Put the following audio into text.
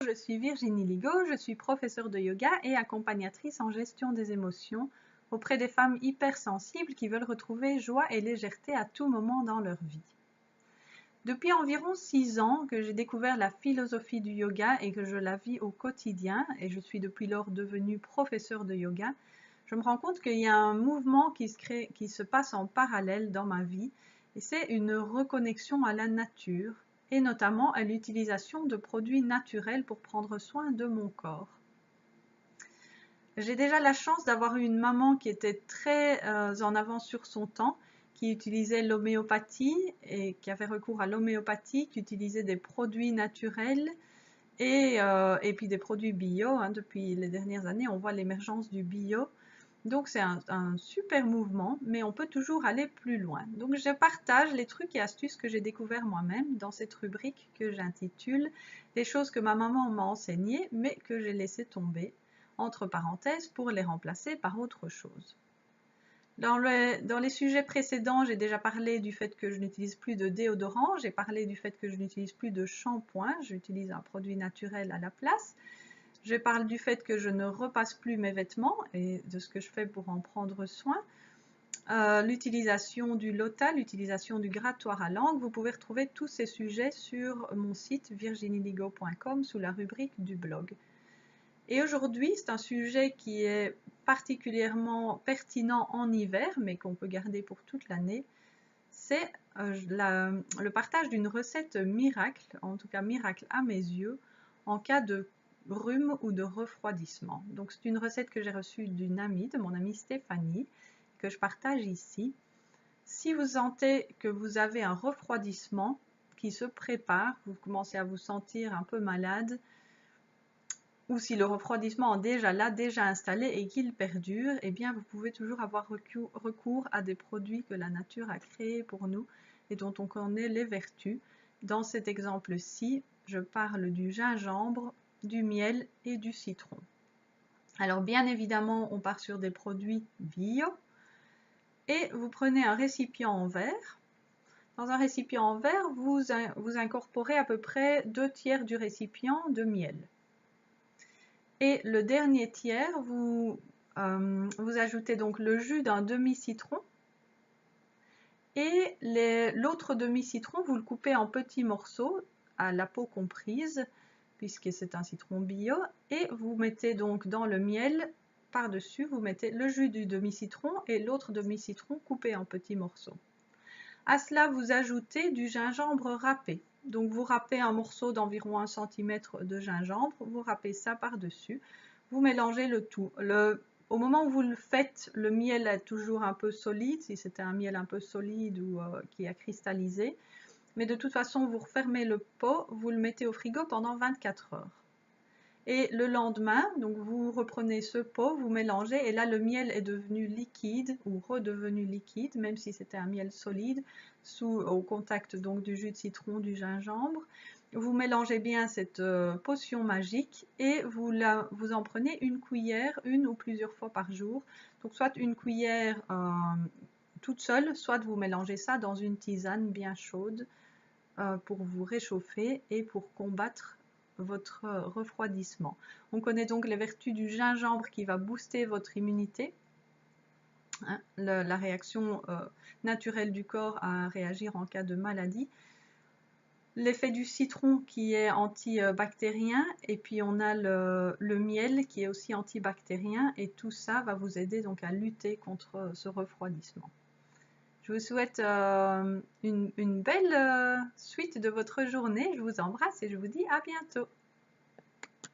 Je suis Virginie Ligaud, je suis professeure de yoga et accompagnatrice en gestion des émotions auprès des femmes hypersensibles qui veulent retrouver joie et légèreté à tout moment dans leur vie. Depuis environ 6 ans que j'ai découvert la philosophie du yoga et que je la vis au quotidien, et je suis depuis lors devenue professeure de yoga, je me rends compte qu'il y a un mouvement qui se passe en parallèle dans ma vie, et c'est une reconnexion à la nature, et notamment à l'utilisation de produits naturels pour prendre soin de mon corps. J'ai déjà la chance d'avoir eu une maman qui était très en avance sur son temps, qui utilisait l'homéopathie et qui avait recours à l'homéopathie, qui utilisait des produits naturels et puis des produits bio. Depuis les dernières années, on voit l'émergence du bio. Donc c'est un super mouvement, mais on peut toujours aller plus loin. Donc je partage les trucs et astuces que j'ai découverts moi-même dans cette rubrique que j'intitule « Les choses que ma maman m'a enseignées, mais que j'ai laissé tomber » entre parenthèses pour les remplacer par autre chose. Dans les sujets précédents, j'ai déjà parlé du fait que je n'utilise plus de déodorant, j'ai parlé du fait que je n'utilise plus de shampoing, j'utilise un produit naturel à la place. Je parle du fait que je ne repasse plus mes vêtements et de ce que je fais pour en prendre soin. L'utilisation du lota, l'utilisation du grattoir à langue. Vous pouvez retrouver tous ces sujets sur mon site virginieligaud.com sous la rubrique du blog. Et aujourd'hui, c'est un sujet qui est particulièrement pertinent en hiver, mais qu'on peut garder pour toute l'année. C'est le partage d'une recette miracle, en tout cas miracle à mes yeux, en cas de rhume ou de refroidissement. Donc c'est une recette que j'ai reçue d'une amie, de mon amie Stéphanie, que je partage ici. Si vous sentez que vous avez un refroidissement qui se prépare, vous commencez à vous sentir un peu malade, ou si le refroidissement est déjà installé et qu'il perdure, eh bien vous pouvez toujours avoir recours à des produits que la nature a créés pour nous et dont on connaît les vertus. Dans cet exemple-ci, je parle du gingembre, du miel et du citron. Alors bien évidemment, on part sur des produits bio et vous prenez un récipient en verre. Dans un récipient en verre, vous incorporez à peu près 2/3 du récipient de miel. Et le dernier tiers, vous ajoutez donc le jus d'un demi-citron et l'autre demi-citron, vous le coupez en petits morceaux, à la peau comprise, puisque c'est un citron bio, et vous mettez donc dans le miel, par-dessus, vous mettez le jus du demi-citron et l'autre demi-citron coupé en petits morceaux. À cela, vous ajoutez du gingembre râpé. Donc vous râpez un morceau d'environ 1 cm de gingembre, vous râpez ça par-dessus, vous mélangez le tout. Au moment où vous le faites, le miel est toujours un peu solide, si c'était un miel un peu solide ou qui a cristallisé. Mais de toute façon, vous refermez le pot, vous le mettez au frigo pendant 24 heures. Et le lendemain, donc vous reprenez ce pot, vous mélangez, et là le miel est devenu liquide ou redevenu liquide, même si c'était un miel solide, au contact donc du jus de citron, du gingembre. Vous mélangez bien cette potion magique et vous en prenez une cuillère, une ou plusieurs fois par jour. Donc soit une cuillère toute seule, soit vous mélangez ça dans une tisane bien chaude pour vous réchauffer et pour combattre votre refroidissement. On connaît donc les vertus du gingembre qui va booster votre immunité, la réaction naturelle du corps à réagir en cas de maladie. L'effet du citron qui est antibactérien, et puis on a le miel qui est aussi antibactérien, et tout ça va vous aider donc à lutter contre ce refroidissement. Je vous souhaite une belle suite de votre journée. Je vous embrasse et je vous dis à bientôt.